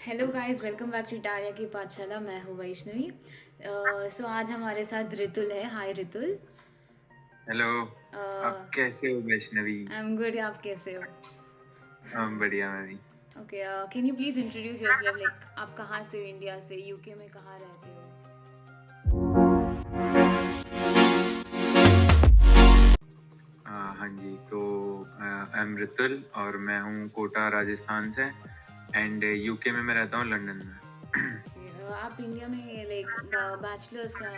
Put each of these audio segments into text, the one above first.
Hello guys, welcome back to Taria की पाठशाला। मैं हूँ वैष्णवी। सो आज हमारे साथ रितुल है। हाय रितुल। हेलो। आप कैसे हो वैष्णवी? I am good. आप कैसे हो? बढ़िया मैं भी। Okay, can you please introduce yourself, like आप कहाँ से हो? इंडिया से, यूके में कहाँ रहते हो? हाँ जी, तो आई एम रितुल और मैं हूँ कोटा राजस्थान से एंड यूके में मैं रहता हूँ लंदन में। Okay, आप इंडिया में लाइक बैचलर्स का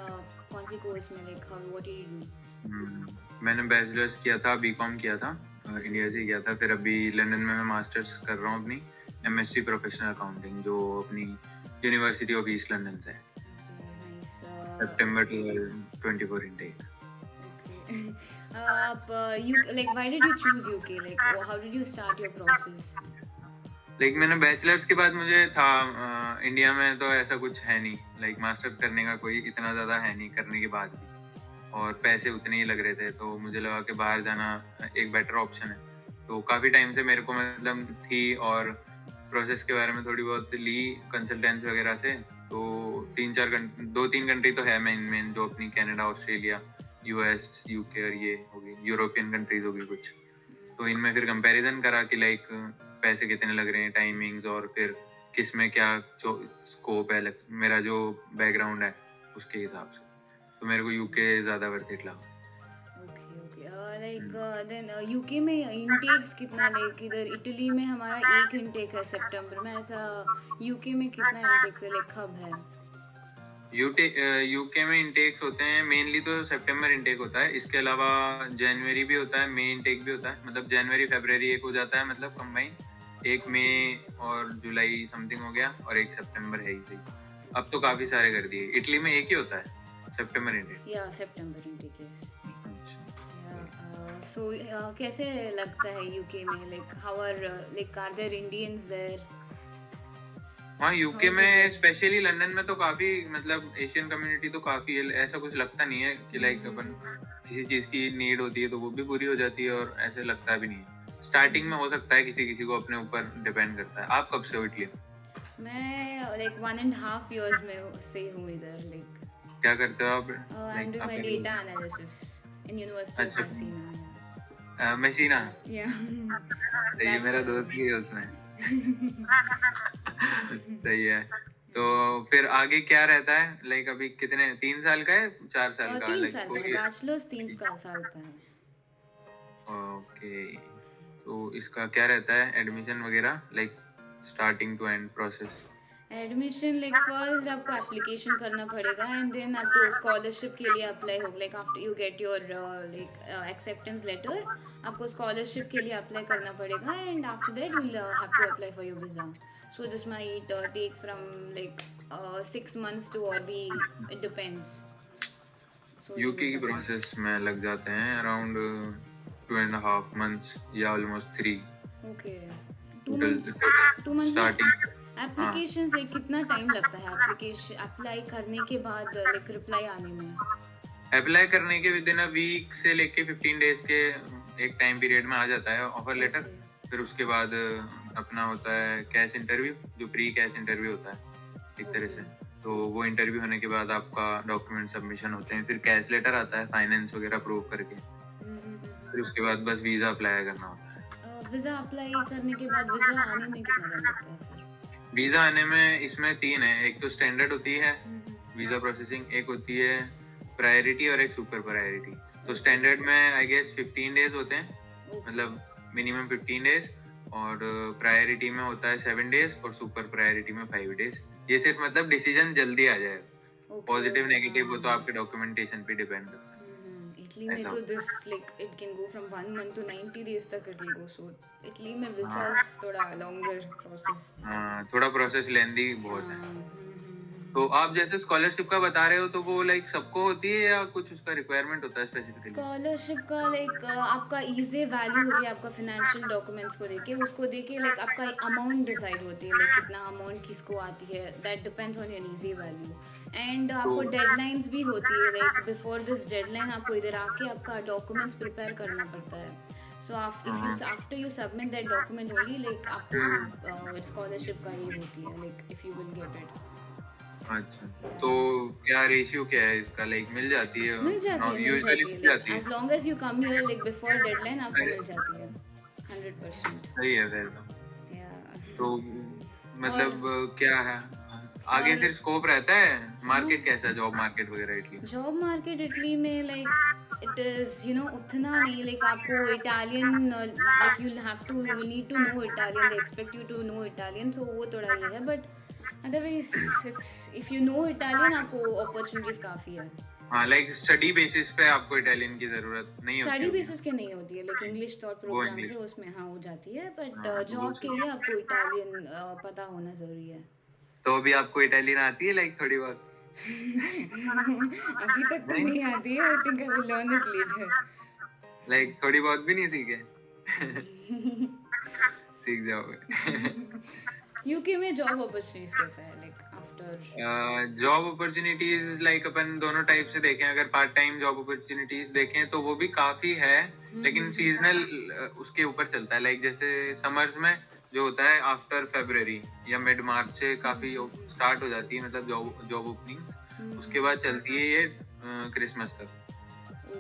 कौन सी कोर्स में, like what did you do? मैंने बैचलर्स किया था, बीकॉम किया था, इंडिया से किया था। फिर अभी लंदन में मैं मास्टर्स कर रहा हूँ अपनी एमएससी प्रोफेशनल अकाउंटिंग, जो अपनी यूनिवर्सिटी ऑफ ईस्ट लंदन से है। नाइस। सितंबर 2024 इनटेक। आप you like why did you choose UK? Like how did you start your process? Like मैंने बैचलर्स के बाद मुझे था इंडिया में तो ऐसा कुछ है नहीं, लाइक मास्टर्स करने का कोई इतना ज़्यादा है नहीं करने के बाद भी, और पैसे उतने ही लग रहे थे, तो मुझे लगा कि बाहर जाना एक बेटर ऑप्शन है। तो काफ़ी टाइम से मेरे को मतलब थी, और प्रोसेस के बारे में थोड़ी बहुत ली कंसल्टेंसी वगैरह से। तो 2-3 कंट्री तो है मेन मेन, जो अपनी कनाडा, ऑस्ट्रेलिया, यूएस, यूके, और ये होगी यूरोपियन कंट्रीज होगी कुछ। तो इनमें फिर कंपैरिजन करा कि लाइक पैसे कितने लग रहे हैं, टाइमिंग्स, और फिर किस में क्या स्कोप है, मेरा जो बैकग्राउंड है उसके हिसाब से। तो मेरे को यूके ज़्यादा वर्थ इट लगा। Okay okay, like then UK में इनटेक्स कितना, लाइक इधर इटली में हमारा एक इनटेक है सितंबर में, ऐसा यूके में कितना इनटेक्स है, लाइक कब है? यूके में इंटेक्स होते हैं मेनली तो सितंबर इंटेक होता है, इसके अलावा जनवरी भी होता है, मई इंटेक भी होता है। मतलब जनवरी फरवरी एक हो जाता है, मतलब कंबाइन। एक ओके मई और जुलाई समथिंग हो गया, और एक सितंबर है ही सही। अब तो काफी सारे कर दिए। इटली में एक ही होता है सितंबर इंटेक। या सितंबर इनटेक है। अच्छा। सो कैसे लगता है यूके में, like how are, like are there Indians there? हाँ, हाउ यूके इज इट में देयर? स्पेशली लंदन में तो काफी, मतलब एशियन कम्युनिटी तो काफी है। ऐसा कुछ लगता नहीं है कि लाइक अपन किसी चीज की नीड होती है तो वो भी पूरी हो जाती है, और ऐसे लगता भी नहीं है। स्टार्टिंग में हो सकता है, किसी किसी को अपने ऊपर डिपेंड करता है। आप कब से हो इटली? मैं लाइक 1.5 years में से हूँ इधर, लाइक क्या करते हो आप? I am like doing my आपका data analysis in university of अच्छा, मैसीना। मशीना। या सही है, मेरा दोस्त बैचलर्स। भी है उसमें। सही है। तो फिर आगे क्या रहता है? लाइक अभी कितने, 3 साल का है, 4 साल का, तीन लाइक साल का है, कोई? बैचलर्स 3 साल का है। ओके। तो इसका क्या रहता है, एडमिशन वगैरह, like starting to end process? Admission like first आपको एप्लीकेशन करना पड़ेगा, एंड देन आपको स्कॉलरशिप के लिए अप्लाई होगा, like after you get your like acceptance letter, आपको स्कॉलरशिप के लिए अप्लाई करना पड़ेगा, and after that you will have to apply for your visa. So this might take from like 6 months to, और भी it depends. So you UK will की submit. Process में लग जाते हैं अराउंड 2.5 months या almost 3 okay, to total. Months 2 months में starting. हाँ, एप्लीकेशंस, लाइक कितना टाइम लगता है एप्लीकेशन अप्लाई करने के बाद, लाइक रिप्लाई आने में? अप्लाई करने के विद इन अ वीक से लेके 15 डेज के एक टाइम पीरियड में आ जाता है ऑफर लेटर। ओके फिर उसके बाद अपना होता है कैश इंटरव्यू, जो प्री कैश इंटरव्यू होता है एक तरह ओके। से। तो वो इंटरव्यू होने के बाद आपका डॉक्यूमेंट सबमिशन होते हैं, फिर कैश लेटर आता है फाइनेंस वगैरह प्रूव करके। फिर उसके बाद बस वीज़ा अप्लाई करना होता है। वीज़ा अप्लाई करने के बाद वीज़ा आने में कितना टाइम लगता है फिर? वीज़ा आने में इसमें 3 है। एक तो स्टैंडर्ड होती है हम्म। वीज़ा प्रोसेसिंग, एक होती है प्रायोरिटी, और एक सुपर प्रायोरिटी। तो ओके स्टैंडर्ड में आई गेस 15 डेज होते हैं, ओके मतलब मिनिमम 15 डेज। और प्रायोरिटी में होता है 7 डेज, और सुपर प्रायोरिटी में 5 डेज। ये सिर्फ मतलब डिसीजन जल्दी आ जाएगा। Okay positive okay. नेगेटिव वो तो हाँ। आपके डॉक्यूमेंटेशन पे डिपेंड करता इटली है, में ऐसा तो होता this like it can go from 1 month to 90 days तक it will go. So Italy में है। वीज़ा हाँ, थोड़ा लॉन्गर प्रोसेस। हाँ, थोड़ा प्रोसेस लेंदी बहुत है। तो हाँ। आप जैसे स्कॉलरशिप का बता रहे हो, तो वो लाइक सबको होती है या कुछ उसका रिक्वायरमेंट होता है स्पेसिफिकली? स्कॉलरशिप का लाइक आपका ईजे वैल्यू होती है, आपका फिनेंशियल डॉक्यूमेंट्स को देके, उसको देके लाइक आपका अमाउंट डिसाइड होती है, लाइक कितना अमाउंट किसको आती है, that depends on your easy value. And तो आपको डेडलाइंस भी होती है, लाइक बिफोर दिस डेडलाइन आपको इधर आके आपका डॉक्यूमेंट्स प्रिपेयर करना पड़ता है। So if you after you submit that document only like आपको scholarship का ये होती है like if you will get it. अच्छा, तो क्या रेशियो क्या है इसका, लाइक मिल जाती है? मिल यूजुअली जाती है मिल like जाती है? as long as you come here like before deadline आपको अरे मिल जाती है 100%. सही है फिर तो। Yeah. तो मतलब क्या है आगे और फिर स्कोप रहता है? हाँ मार्केट कैसा है, जॉब मार्केट वगैरह इटली में? जॉब मार्केट इटली में लाइक इट इज उतना नहीं लाइक आपको Italian like you need to know Italian they expect you to know Italian so वो थोड़ा ये है but otherwise it's if you know Italian आपको अपॉर्चुनिटीज काफ़ी है. हाँ, लाइक स्टडी बेसिस पे आपको इटालियन की जरूरत नहीं होती स्टडी होगी। बेसिस के नहीं होती है लाइक इंग्लिश थॉट वो प्रोग्राम इंग्लिश, से उसमें हाँ हो जाती है बट हाँ तो वो जॉब के सही लिए है। आपको इटालियन पता होना ज़रूरी है. तो अभी आपको इटालियन आती है लाइक थोड़ी बहुत? अभी तक तो नहीं, नहीं आती है. I think I will learn it later. Like थोड़ी बहुत भी नहीं सीखे? सीख जाओगे। यूके में जॉब अपॉर्चुनिटीज कैसा है like after job opportunities like अपन दोनों टाइप से देखें, अगर पार्ट टाइम जॉब अपॉर्चुनिटीज देखें तो वो भी काफी है, लेकिन सीजनल उसके ऊपर चलता है। लाइक जैसे समर्स में जो होता है आफ्टर फरवरी या मिड मार्च से काफी स्टार्ट हो जाती है, मतलब जॉब ओपनिंग। उसके बाद चलती है ये क्रिसमस तक,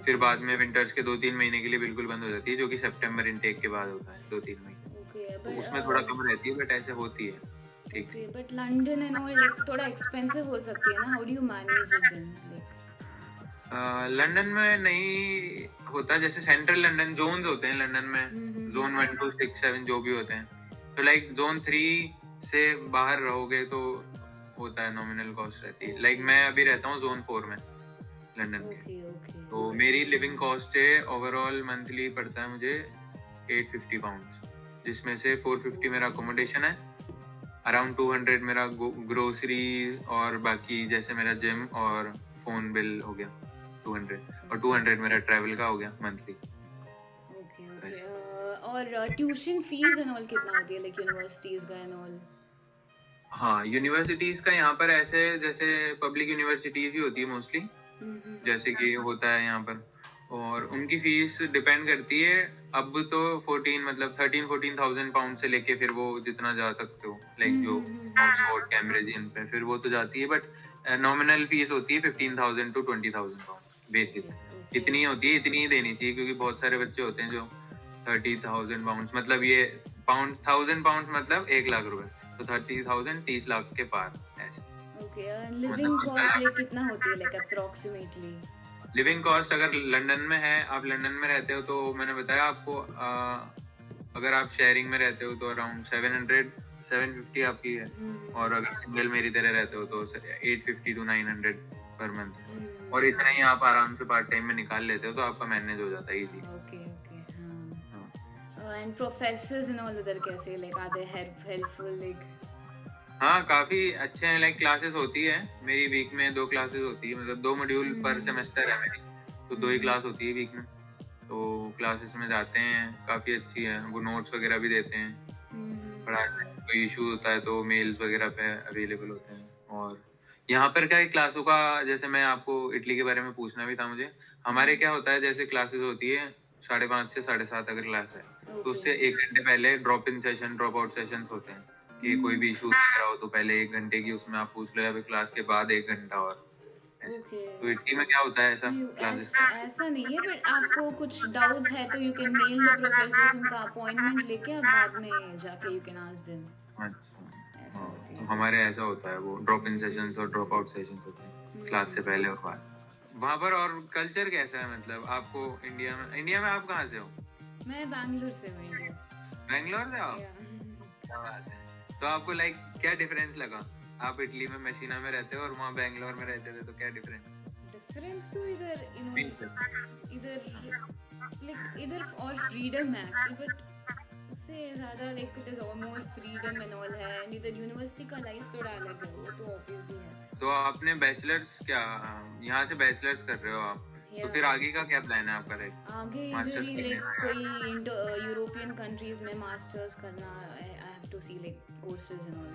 फिर बाद में विंटर्स के 2-3 महीने के लिए बिल्कुल बंद हो जाती है, जो कि सितंबर इनटेक के बाद होता है 2-3 महीने। ओके तो उसमें थोड़ा कम रहती है बट ऐसे होती है। ठीक okay but London and all like थोड़ा एक्सपेंसिव हो सकती है ना. How do you manage it then like London में नहीं होता, जैसे सेंट्रल लंदन जोन्स होते हैं लंदन में, जोन 1 2 6 7 जो भी होते हैं, तो लाइक जोन 3 से बाहर रहोगे तो होता है, नॉमिनल कॉस्ट रहती है। लाइक मैं अभी रहता हूँ जोन 4 में लंदन के, ओके ओके तो मेरी लिविंग कॉस्ट है ओवरऑल मंथली पड़ता है मुझे 850 पाउंड, जिसमें से 450 मेरा अकोमोडेशन है, अराउंड 200 मेरा ग्रोसरी और बाकी जैसे मेरा जिम और फोन बिल हो गया 200, और 200 मेरा ट्रैवल का हो गया मंथली। ओके ओके और ट्यूशन फीस एंड ऑल कितना होती है लाइक यूनिवर्सिटीज का एंड ऑल? हाँ, यूनिवर्सिटीज का यहाँ पर ऐसे जैसे पब्लिक यूनिवर्सिटीज ही होती है मोस्टली, जैसे कि होता है यहाँ पर, और उनकी फीस डिपेंड करती है। अब तो 13-14,000 पाउंड से लेके फिर वो जितना जा सकते हो, लाइक जो ऑक्सफोर्ड कैम्ब्रिज इन पे फिर वो तो जाती है, बट नॉमिनल फीस होती है 15,000 to 20,000 पाउंड बेसिक। इतनी होती है, इतनी ही देनी चाहिए, क्योंकि बहुत सारे बच्चे होते हैं जो 30,000 पाउंड, मतलब ये पाउंड 1000 पाउंड मतलब 1 लाख रुपए, तो 30,000 30 लाख के पार ऐसे। ओके लिविंग कॉस्ट लाइक कितना होती है लाइक अप्रोक्सीमेटली? लिविंग कॉस्ट अगर लंदन में है, आप लंदन में रहते हो तो मैंने बताया आपको, अगर आप शेयरिंग में रहते हो तो अराउंड 750 आपकी है, और अगर सिंगल मेरी तरह रहते हो तो 850 to 900 पर मंथ, और इतना ही आप आराम से पार्ट टाइम में निकाल लेते हो तो आपका मैनेज हो जाता है इजी। ओके ओके हाँ. एंड प्रोफेसर्स एंड ऑल उधर कैसे like are they helpful like? हाँ, काफी अच्छे हैं। लाइक क्लासेस होती है मेरी, वीक में 2 क्लासेस होती है, मतलब 2 मॉड्यूल पर सेमेस्टर है मेरी, तो 2 ही क्लास होती है वीक में, तो क्लासेस में जाते हैं, काफी अच्छी है। वो नोट्स वगैरह भी देते हैं, पढ़ाते हैं, कोई इशू होता है तो मेल्स वगैरह पे अवेलेबल होते हैं। और यहाँ पर क्या है क्लासों का, जैसे मैं आपको इटली के बारे में पूछना भी था मुझे, हमारे क्या होता है जैसे क्लासेस होती है 5:30 से 7:30 अगर क्लास है, तो उससे 1 घंटे पहले drop in session drop out session होते हैं, कि कोई भी इशू वगैरह हो तो पहले 1 घंटे की उसमें आप पूछ लो, या फिर क्लास के बाद 1 घंटा और ऐसे। ओके तो इटली में क्या होता है ऐसा क्लासेस? ऐसा नहीं है बट आपको कुछ डाउट्स है तो you can mail the professors, उनका अपॉइंटमेंट लेके आप बाद में जाके यू कैन आस्क देम। अच्छा, ऐसा हाँ, होती तो है. हमारे ऐसा होता है, वो ड्रॉप इन सेशंस और ड्रॉप आउट सेशंस होते हैं क्लास से पहले और बाद। वहाँ पर और कल्चर कैसा है, मतलब आपको इंडिया में आप कहाँ से हो? मैं बैंगलोर से हूँ इंडिया. बैंगलोर से हो? Yeah. क्या बात है। तो आपको लाइक क्या डिफरेंस लगा? आप इटली में मेसिना में रहते हो और वहाँ बैंगलोर में रहते थे, तो क्या डिफरेंस? डिफरेंस तो इधर इधर और फ्रीडम है एक्चुअली, बट उससे ज़्यादा like it is more freedom and all है, एंड इधर यूनिवर्सिटी का लाइफ थोड़ा अलग है, वो तो ऑब्वियसली है. तो आपने बैचलर्स क्या यहाँ से बैचलर्स कर रहे हो आप, तो फिर आगे का क्या प्लान है आपका? लाइक आगे इधर ही लाइक कोई यूरोपियन कंट्रीज में मास्टर्स करना, I have to see like courses and all.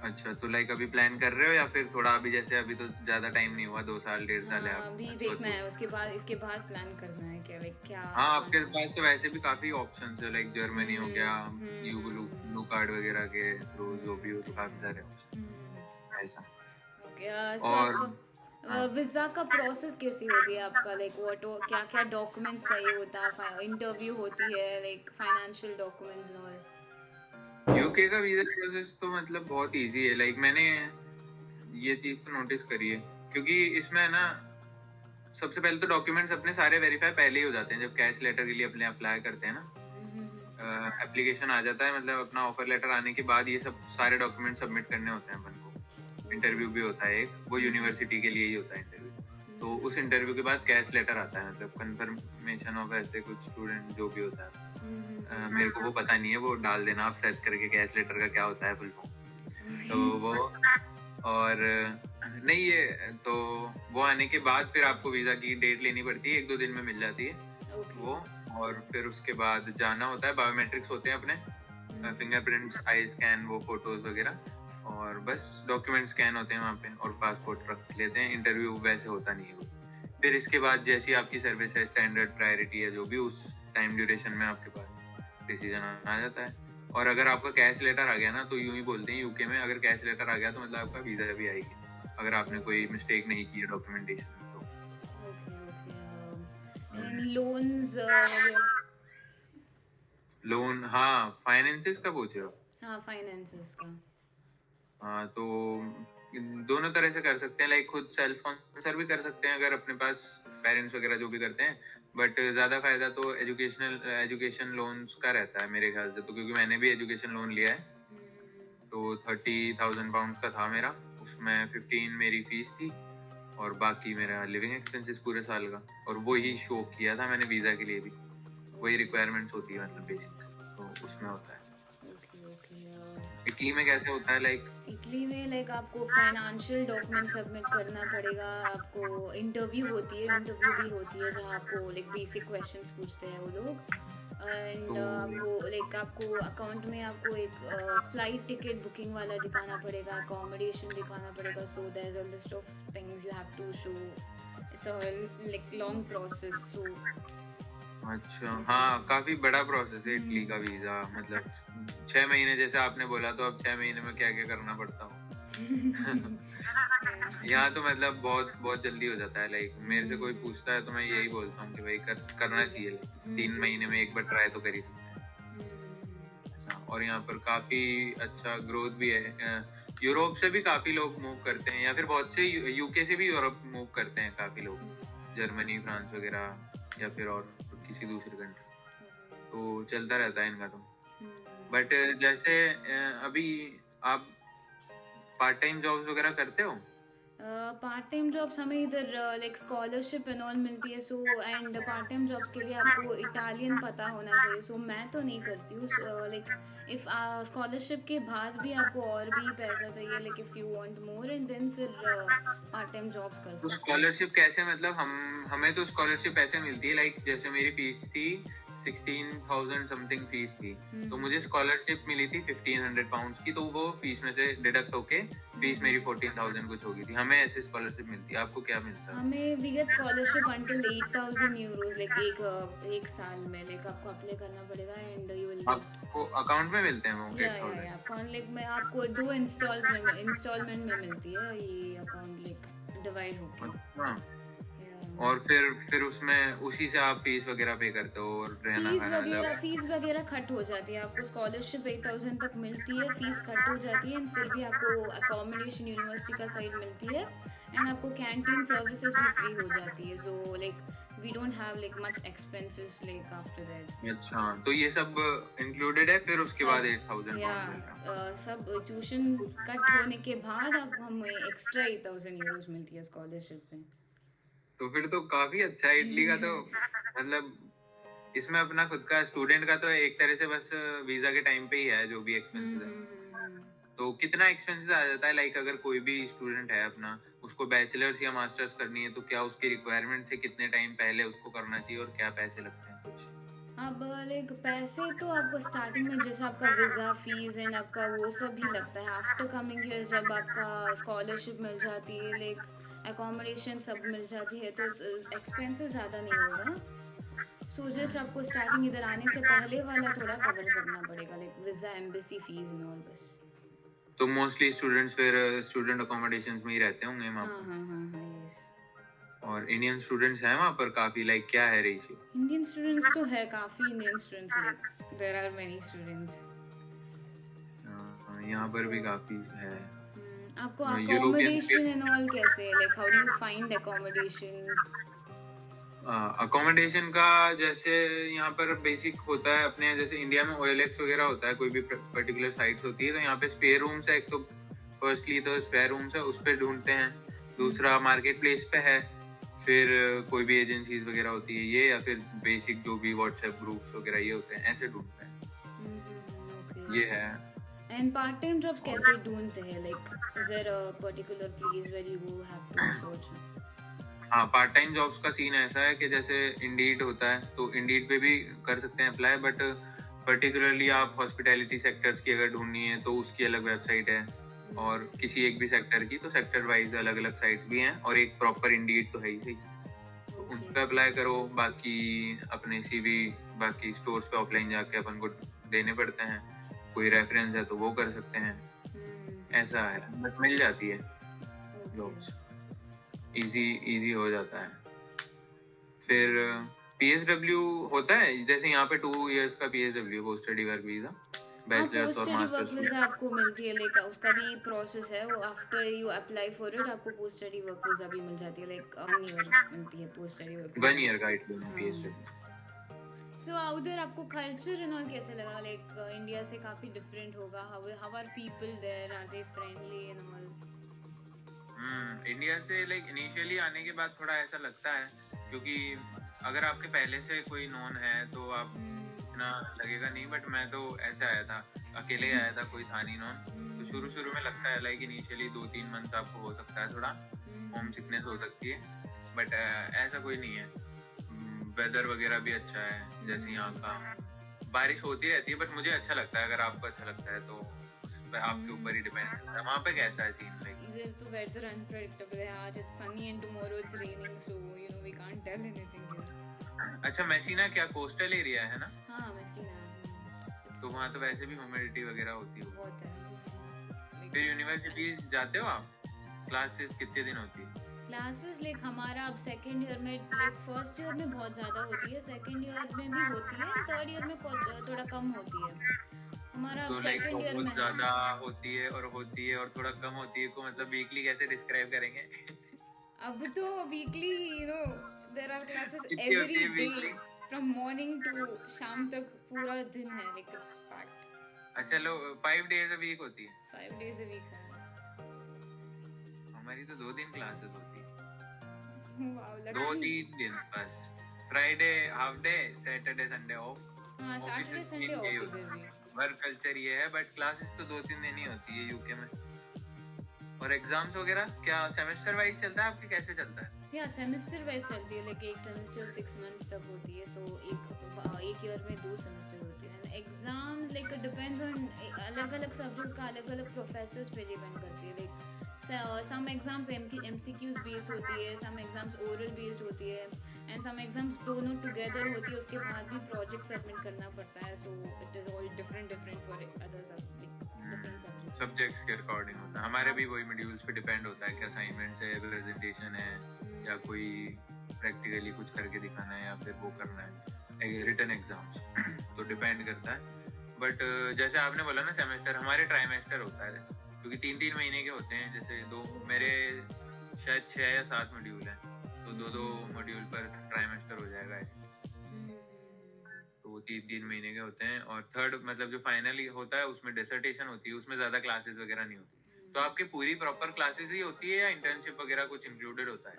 अच्छा, तो लाइक अभी प्लान कर रहे हो या फिर थोड़ा अभी, जैसे अभी तो ज्यादा टाइम नहीं हुआ, 2 साल 1.5 साल है, हाँ, आप अभी सोच देखना लो। है, उसके बाद इसके बाद प्लान करना है क्या, लाइक क्या हाँ, कौन आपके सा। पास तो वैसे भी काफी ऑप्शंस है, लाइक जर्मनी हो गया, you blue hmm. Blue card वगैरह के थ्रू जो भी हो, तो काफी सारे ऑप्शन ऐसा। ओके, सो और आपका हाँ, वीज़ा का प्रोसेस कैसी होती है आपका, लाइक व्हाट क्या क्या डॉक्यूमेंट्स चाहिए होता है, इंटरव्यू होती है, लाइक फाइनेंशियल डॉक्यूमेंट्स और। यूके का वीजा प्रोसेस तो मतलब बहुत इजी है, लाइक मैंने ये चीज तो नोटिस करी है, क्योंकि इसमें है ना, सबसे पहले तो डॉक्यूमेंट्स अपने सारे वेरीफाई पहले ही हो जाते हैं जब कैश लेटर के लिए अपने अप्लाई करते हैं ना। एप्लीकेशन आ जाता है, मतलब अपना ऑफर लेटर आने के बाद ये सब सारे डॉक्यूमेंट सबमिट करने होते हैं अपन को। इंटरव्यू भी होता है एक, वो यूनिवर्सिटी के लिए ही होता है इंटरव्यू। तो उस इंटरव्यू के बाद कैश लेटर आता है, मतलब कंफर्मेशन ऑफ ऐसे कुछ स्टूडेंट जो भी होता है। मेरे को वो पता नहीं है, वो डाल देना आप सर्च करके कैश लेटर का क्या होता है फुल फॉर्म। तो वो और नहीं, ये तो वो आने के बाद फिर आपको वीजा की डेट लेनी पड़ती है, 1-2 दिन में मिल जाती है वो। और फिर उसके बाद जाना होता है, बायोमेट्रिक्स होते हैं अपने, फिंगरप्रिंट्स, आई स्कैन, वो फोटोज वगैरह, और बस डॉक्यूमेंट स्कैन होते हैं वहाँ पे, और पासपोर्ट रख लेते हैं। इंटरव्यू वैसे होता नहीं है वो। फिर इसके बाद जैसी आपकी सर्विस है, स्टैंडर्ड प्रायोरिटी है जो भी, उस टाइम ड्यूरेशन में आपके पास डिसीजन आ जाता है। और अगर आपका कैश लेटर आ गया ना, तो यूं ही बोलते हैं यूके में, अगर कैश लेटर आ गया तो मतलब आपका वीजा भी आएगी, अगर आपने कोई मिस्टेक नहीं की है डॉक्यूमेंटेशन में तो। Okay okay, and loans loan, हाँ, फाइनेंसेस का पूछ रहे हो? हाँ, फाइनेंसेस का। हाँ, तो दोनों तरह से कर सकते हैं, लाइक खुद सेल्फ स्पॉन्सर भी कर सकते हैं अगर अपने पास पेरेंट्स वगैरह जो भी करते हैं। बट ज्यादा फायदा तो एजुकेशन लोन्स का रहता है मेरे ख्याल से, तो क्योंकि मैंने भी एजुकेशन लोन लिया है। तो 30,000 पाउंड का था मेरा, उसमें 15 मेरी फीस थी, और बाकी मेरा लिविंग एक्सपेंसेस पूरे साल का। और वो ही शो किया था मैंने वीजा के लिए भी, वही रिक्वायरमेंट्स होती है मतलब बेसिक, तो उसमें होता है। ओके ओके, इटली में कैसे होता है लाइक? इटली में लाइक आपको फाइनेंशियल डॉक्यूमेंट सबमिट करना पड़ेगा, आपको इंटरव्यू होती है, इंटरव्यू भी होती है जहाँ आपको लाइक बेसिक क्वेश्चंस पूछते हैं वो लोग। एंड तो आपको लाइक आपको अकाउंट में आपको एक फ्लाइट टिकट बुकिंग वाला दिखाना पड़ेगा, अकोमोडेशन दिखाना पड़ेगा, so there is a list of things you have to show. It's a like long process, so अच्छा, हाँ, काफी बड़ा प्रोसेस है इटली का वीजा, मतलब 6 महीने जैसे आपने बोला, तो अब 6 महीने में क्या क्या करना पड़ता हो। यहाँ तो मतलब बहुत बहुत जल्दी हो जाता है, लाइक मेरे से कोई पूछता है तो मैं यही बोलता हूँ कि भाई करना चाहिए, 3 महीने में एक बार ट्राई तो कर ही सकते हैं ऐसा। और यहाँ पर काफी अच्छा ग्रोथ भी है। यूरोप से भी काफी लोग मूव करते हैं, या फिर बहुत से यूके से भी यूरोप मूव करते हैं काफी लोग, जर्मनी, फ्रांस वगैरह, या फिर और किसी दूसरी कंट्री। तो चलता रहता है इनका तो। बट जैसे अभी आप पार्ट टाइम जॉब्स वगैरह करते हो? पार्ट टाइम जॉब्स हमें इधर लाइक स्कॉलरशिप एंड ऑल मिलती है, so and part time jobs के लिए आपको इटालियन पता होना चाहिए, सो मैं तो नहीं करती हूँ। लाइक इफ स्कॉलरशिप के बाद भी आपको और भी पैसा चाहिए, like if you want more and then फिर पार्ट टाइम जॉब्स कर तो सकते हैं। स्कॉलरशिप कैसे, मतलब हमें तो स्कॉलरशिप ऐसे मिलती है, लाइक जैसे मेरी फीस थी 16,000 समथिंग फीस थी, तो मुझे स्कॉलरशिप मिली थी 1,500 पाउंड की, तो वो फीस में से डिडक्ट होके फीस मेरी 14,000 कुछ होगी थी। हमें ऐसे स्कॉलरशिप मिलती है, आपको क्या मिलता है? हमें we get scholarship until 8,000 euros, like एक साल में, लाइक आपको अप्लाई करना पड़ेगा एंड यू विल गेट। आपको अकाउंट में मिलते हैं वो या 8,000? अकाउंट लाइक में आपको 2 इंस्टॉलमेंट में मिलती है ये अकाउंट, लाइक डिवाइड होके। अच्छा, और फिर उसमें उसी से आप फीस वगैरह पे करते हो, और रहना खाना मतलब? फीस वगैरह कट हो जाती है, आपको स्कॉलरशिप 8,000 तक मिलती है, फीस कट हो जाती है एंड फिर भी आपको अकोमोडेशन यूनिवर्सिटी का साइड मिलती है एंड आपको कैंटीन सर्विसेज भी फ्री हो जाती है, so like we don't have like much expenses like after that. अच्छा, तो ये सब इंक्लूडेड है, फिर उसके बाद सब 8,000 या पाउंड मिल रहा है? सब ट्यूशन कट होने के बाद आपको हमें एक्स्ट्रा 8,000 यूरोज मिलती है स्कॉलरशिप में। तो फिर तो काफी अच्छा है इटली का तो, मतलब इसमें अपना खुद का स्टूडेंट का तो एक तरह से बस वीजा के टाइम पे ही है जो भी एक्सपेंसेस है। तो कितना एक्सपेंसेस आ जाता है, लाइक अगर कोई भी स्टूडेंट है अपना, उसको बैचलर्स या मास्टर्स करनी है, तो क्या उसकी रिक्वायरमेंट से कितने टाइम पहले उसको करना चाहिए, और क्या पैसे लगते हैं कुछ? अब लाइक पैसे तो आपको स्टार्टिंग में जैसे आपका वीज़ा फीस एंड आपका वो सब भी लगता है। आफ्टर कमिंग हियर जब आपका स्कॉलरशिप मिल जाती है, लाइक एकोमोडेशन सब मिल जाती है, तो एक्सपेंसेस ज़्यादा नहीं होगा। सो जस्ट आपको स्टार्टिंग इधर आने से पहले वाला थोड़ा कवर करना पड़ेगा, like visa embassy fees and all बस। तो मोस्टली स्टूडेंट्स फिर स्टूडेंट अकोमोडेशंस में ही रहते होंगे वहाँ हाँ पर। हाँ हाँ हाँ, यस। और इंडियन स्टूडेंट्स हैं वहाँ पर काफी, लाइक क्या है रेशियो? इंडियन स्टूडेंट्स तो है काफ़ी, Indian students, like there are many students. यहाँ पर भी काफी है। आपको यूरोपियंस के अकोमोडेशन एंड ऑल कैसे, like how do you find accommodations? Accommodation का जैसे यहाँ पर बेसिक होता है अपने, जैसे इंडिया में OLX वगैरह होता है, कोई भी पर्टिकुलर साइट्स होती है, तो यहाँ पे स्पेयर रूम्स है। एक तो फर्स्टली तो स्पेयर रूम्स है, उस पर ढूंढते हैं। दूसरा मार्केट प्लेस पे है। फिर कोई भी एजेंसीज वगैरह होती है ये, या फिर बेसिक जो भी व्हाट्सएप ग्रुप्स वगैरह ये होते हैं, ऐसे ढूंढते हैं। ये है। एंड पार्ट टाइम जॉब्स कैसे ढूंढते हैं, like is there a particular place where you have to search? हाँ, पार्ट टाइम जॉब्स का सीन ऐसा है कि जैसे इंडीड होता है, तो इंडीड पे भी कर सकते हैं अप्लाई, बट पर्टिकुलरली आप हॉस्पिटैलिटी सेक्टर्स की अगर ढूंढनी है तो उसकी अलग वेबसाइट है, और किसी एक भी सेक्टर की तो सेक्टर वाइज अलग अलग साइट्स भी हैं, और एक प्रॉपर इंडीड तो है ही सही, तो उस पर अप्लाई करो। बाकी अपने CV बाकी स्टोर्स पे ऑफलाइन जाके अपन को देने पड़ते हैं। कोई रेफरेंस है तो वो कर सकते हैं, ऐसा है, बट मिल जाती है जॉब्स, इजी हो जाता है। फिर PSW होता है, जैसे यहाँ पे 2 years का PSW, post study work visa, bachelors और post study work masters visa आपको मिलती है, लाइक उसका भी प्रोसेस है वो। After you apply for it आपको पोस्ट स्टडी वर्क वीज़ा भी मिल जाती है, लाइक 1 ईयर मिलती है पोस्ट स्टडी वर्क 1 year का PSW। सो उधर आपको कल्चर एंड ऑल कैसे लगा, लाइक इंडिया से काफ़ी डिफरेंट होगा? How are people there, are they friendly and all? India से लाइक इनिशियली आने के बाद थोड़ा ऐसा लगता है, क्योंकि अगर आपके पहले से कोई नोन है तो आप इतना लगेगा नहीं, बट मैं तो ऐसे आया था, अकेले आया था, कोई था नहीं नोन, तो शुरू में लगता है लाइक इनिशियली 2-3 मंथ आपको हो सकता है थोड़ा होम सिकनेस हो सकती है, बट ऐसा कोई नहीं है। वेदर वगैरह भी अच्छा है, जैसे यहाँ का बारिश होती रहती है, बट मुझे अच्छा लगता है। अगर आपको अच्छा लगता है तो उस पे आपके ऊपर ही डिपेंड करता है। वहाँ पे कैसा है सीन लाइक? इधर तो वेदर अनप्रेडिक्टेबल है, आज it's sunny and tomorrow it's raining, so you know we can't tell anything here. अच्छा, मैसीना क्या कोस्टल एरिया है ना? हाँ मैसीना, तो वहाँ तो वैसे भी ह्यूमिडिटी वगैरह होती है। बहुत है। फिर यूनिवर्सिटीज जाते हो आप? क्लासेस कितने दिन होती है? क्लासेस लाइक हमारा अब सेकेंड ईयर में, लाइक फर्स्ट ईयर में बहुत ज़्यादा होती है, सेकेंड ईयर में भी होती है, थर्ड ईयर में थोड़ा कम होती है हमारा। तो अब लाइक सेकेंड ईयर में बहुत ज्यादा होती है और थोड़ा कम होती है, को मतलब वीकली कैसे डिस्क्राइब करेंगे? अब तो weekly you know there are classes कितनी होती एवरी है day, weekly? From morning to शाम तक पूरा दिन है, लाइक इट्स पैक्ड। अच्छा लो, 5 days a week होती है? 5 days a week है। हमारी तो 2 दिन क्लासेस होती है। वाओ, 2-3 दिन बस। Friday half day, Saturday Sunday off. हाँ सैटरडे संडे ऑफ इधर भी। वर्क कल्चर ये है, बट क्लासेस तो 2-3 दिन ही होती है यूके में। और एग्जाम्स वगैरह क्या सेमेस्टर वाइज चलता है आपके, कैसे चलता है? या सेमेस्टर वाइज चलती है, लाइक एक सेमेस्टर 6 मंथ्स तक होती है, सो एक ईयर में 2 सेमेस्टर होते हैं। एग्जाम्स लाइक डिपेंड्स ऑन अलग अलग सब्जेक्ट का अलग अलग प्रोफेसर्स पे डिपेंड करती है, like some exams MCQs based होती है, some exams oral बेस्ड होती है, एंड some exams दोनों टुगेदर होती है, उसके बाद भी प्रोजेक्ट सबमिट करना पड़ता है, so it is all different for other different subjects के अकॉर्डिंग होता है। हमारे भी वही मॉड्यूल्स पे डिपेंड होता है कि असाइनमेंट्स है, प्रेजेंटेशन है, या कोई प्रैक्टिकली कुछ करके दिखाना है, या फिर वो करना है, रिटन एग्जाम्स तो डिपेंड करता है। बट जैसे आपने बोला ना सेमेस्टर, हमारे ट्राइमेस्टर होता है, क्योंकि 3-3 महीने के होते हैं। जैसे मेरे शायद 6 या 7 मॉड्यूल हैं, तो 2-2 मॉड्यूल पर ट्राइमेस्टर हो जाएगा ऐसे। तो वो 3-3 महीने के होते हैं। और थर्ड मतलब जो फाइनली होता है उसमें डिसर्टेशन होती है, उसमें ज्यादा क्लासेस वगैरह नहीं होती। तो आपकी पूरी प्रॉपर क्लासेस ही होती है या इंटर्नशिप वगैरह कुछ इंक्लूडेड होता है?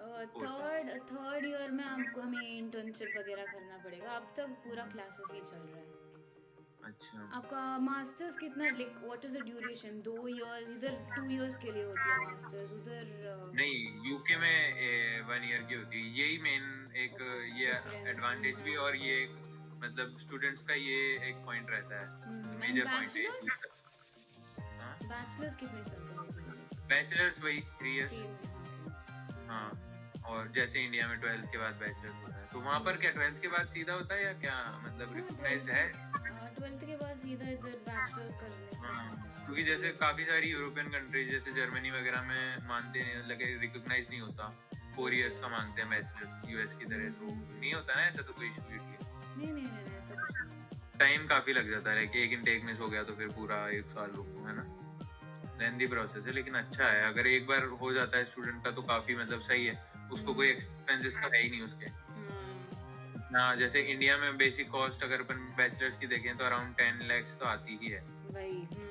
थर्ड ईयर में आपको हमें इंटर्नशिप वगैरह करना पड़ेगा, अब तक पूरा क्लासेस ही चल रहा है। अच्छा, आपका मास्टर्स कितना, like what is the duration? 2 years, इधर 2 years के लिए होती है मास्टर्स, उधर नहीं यूके में 1 year की होती है। यही मेन एक ये एडवांटेज भी, और ये मतलब स्टूडेंट्स का ये एक पॉइंट रहता है, And मेजर पॉइंट है। bachelor's? हाँ, बैचलर्स कितने साल का होता है? बैचलर्स वही 3 इयर्स। सेम है। हाँ, और जैसे इंडिया में 12th के बाद बैचलर्स होता है, तो वहाँ पर क्या 12th के बाद सीधा होता है या क्या, मतलब रिकॉग्नाइज्ड है? 12th के बाद सीधा इधर बैचलर्स कर लेते हैं। हाँ, क्योंकि जैसे काफी सारी यूरोपियन कंट्रीज जैसे जर्मनी वगैरह में मानते नहीं, लगे रिकॉग्नाइज नहीं होता, 4 इयर्स का मांगते हैं बैचलर्स यूएस की तरह, तो नहीं होता ना ऐसा, तो कोई इशू नहीं है। नहीं ऐसा कुछ नहीं। टाइम काफी लग जाता है, एक इनटेक मिस हो गया तो फिर पूरा 1 साल रुको, है ना, लेंदी प्रोसेस है, लेकिन अच्छा है अगर एक बार हो जाता है स्टूडेंट का तो काफी मतलब सही है, उसको कोई एक्सपेंसेस तो है ही नहीं उसके ना। जैसे इंडिया में बेसिक कॉस्ट अगर अपन बैचलर्स की देखें तो अराउंड 10 lakhs तो आती ही है,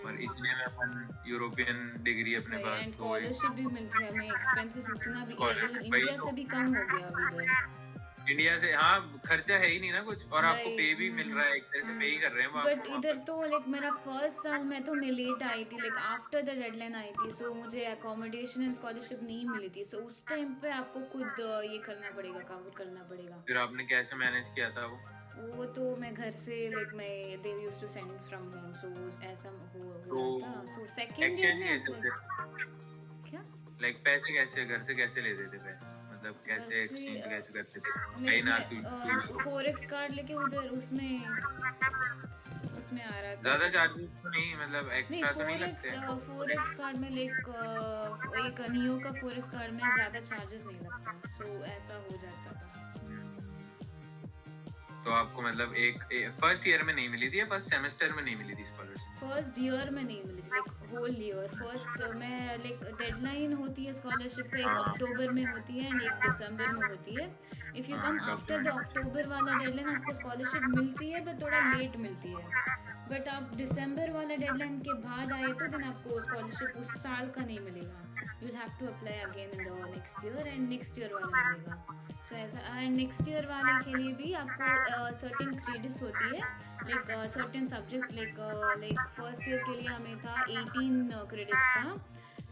और इसलिए में अपन यूरोपियन डिग्री अपने पास एंड तो स्कॉलरशिप भी मिलती है हमें, एक्सपेंसेस उतना भी Scholarship, इंडिया वही से तो। भी कम हो गया अभी इधर। इंडिया से, हाँ, खर्चा है ही नहीं ना कुछ, और आपको Right. पे भी मिल रहा है, एक तरह से पे ही कर रहे हैं वो बट आपको वहाँ इधर पर। तो लाइक मेरा फर्स्ट साल में तो मैं लेट आई थी, लाइक आफ्टर द डेडलाइन आई थी, सो मुझे अकोमोडेशन एंड स्कॉलरशिप नहीं मिली थी, सो उस टाइम पे आपको खुद ये करना पड़ेगा, कवर करना पड़ेगा। फिर आपने कैसे मैनेज किया था वो? वो तो मैं घर से लाइक मैं they used to send from home, so ऐसा हो तो रहा था। सो सेकंड ईयर एक्सचेंज में कैसे थे, क्या लाइक पैसे कैसे घर से कैसे लेते थे पैसे, मतलब कैसे घर से, एक्सचेंज कैसे करते थे कहीं ना फॉरेक्स कार्ड लेके उधर उसमें आ रहा था। ज्यादा चार्जेस तो नहीं, मतलब नहीं, एक्स्ट्रा तो नहीं लगते? फॉरेक्स कार्ड में लाइक एक नियो का फॉरेक्स कार्ड में ज्यादा चार्जेस नहीं लगता, सो ऐसा हो जाता था। तो आपको मतलब एक फर्स्ट ईयर में नहीं मिली थी या फर्स्ट सेमेस्टर में नहीं मिली थी स्कॉलरशिप? फर्स्ट ईयर में नहीं मिली थी, लाइक होल ईयर। फर्स्ट में लाइक डेडलाइन होती है स्कॉलरशिप का, एक अक्टूबर में होती है एंड एक दिसंबर में होती है। If you come after the October वाला डेडलाइन आपको स्कॉलरशिप मिलती है, बट थोड़ा लेट मिलती है। बट आप दिसंबर वाला डेडलाइन के बाद आए तो देन आपको स्कॉलरशिप उस साल का नहीं मिलेगा, you have to apply again in the next year, and next year वाला मिलेगा। सो ऐसा, एंड नेक्स्ट ईयर वाले के लिए भी आपको सर्टेन क्रेडिट्स होती है, like certain subjects, like first year के लिए हमें था 18 क्रेडिट्स था।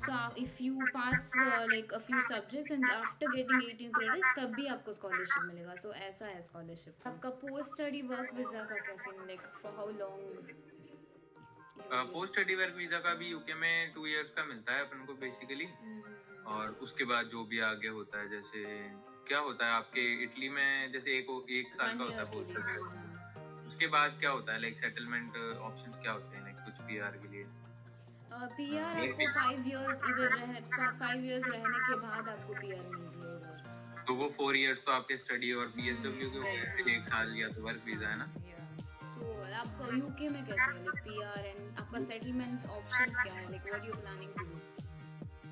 So if you pass like a few subjects and after getting 18 credits तब भी आपको स्कॉलरशिप मिलेगा। सो ऐसा है स्कॉलरशिप। आपका पोस्ट स्टडी वर्क वीजा का कैसे, like for how long? Post study work visa का भी यूके में 2 इयर्स का मिलता है अपन को बेसिकली, और उसके बाद जो भी आगे होता है, जैसे क्या होता है आपके इटली में, जैसे एक साल का होता है पोस्ट स्टडी, उसके बाद क्या होता है, लाइक सेटलमेंट ऑप्शंस क्या होते हैं, लाइक कुछ पीआर के लिए? पीआर आपको 5 इयर्स इधर 5 इयर्स रहने के बाद आपको पीआर मिलती है इधर। तो वो 4 इयर्स तो आपके स्टडी और पीएसडब्ल्यू के हो गए, फिर 1 साल या तो वर्क वीजा, है ना? सो आपको यूके में कैसे है, लाइक पीआर एंड आपका सेटलमेंट ऑप्शंस क्या है, like what you planning to do?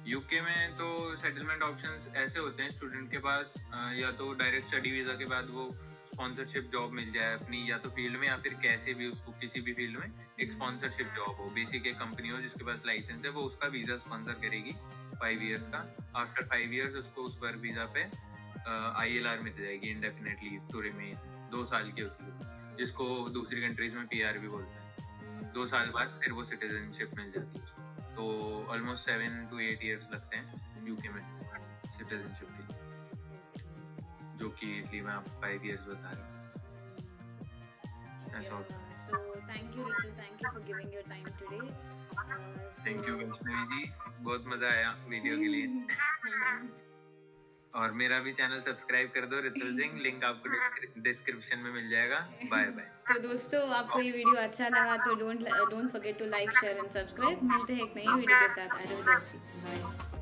UK में तो सेटलमेंट ऑप्शंस ऐसे होते हैं स्टूडेंट के पास, या तो डायरेक्ट स्टडी वीजा के बाद वो स्पॉन्सरशिप जॉब मिल जाए अपनी, या तो फील्ड में, या फिर कैसे भी उसको किसी भी फील्ड में एक स्पॉन्सरशिप जॉब हो, बेसिक एक कंपनी हो जिसके पास लाइसेंस है, वो उसका वीजा स्पॉन्सर करेगी 5 इयर्स का। आफ्टर 5 इयर्स उसको उस वर्क वीजा पे ILR मिल जाएगी, इंडेफिनिट लीव टू रिमेन, 2 साल की होती है, जिसको दूसरी कंट्रीज में PR भी बोलते हैं। 2 साल बाद फिर वो सिटीजनशिप मिल जाती है उसको। तो ऑलमोस्ट 7 to 8 इयर्स लगते हैं यूके में सिटीजनशिप के, जो कि इटली में आप 5 इयर्स बता रहे हो। ऐसा होता है। So thank you Ritu, thank you for giving your time today. Thank you Vaishnavi ji, बहुत मजा आया वीडियो के लिए। और मेरा भी चैनल सब्सक्राइब कर दो, रितुल सिंह, लिंक आपको डिस्क्रिप्शन में मिल जाएगा। Bye bye. तो दोस्तों आपको ये वीडियो अच्छा लगा तो don't forget to like share and subscribe. मिलते हैं एक नई वीडियो के साथ। आरुदर्शी, बाय।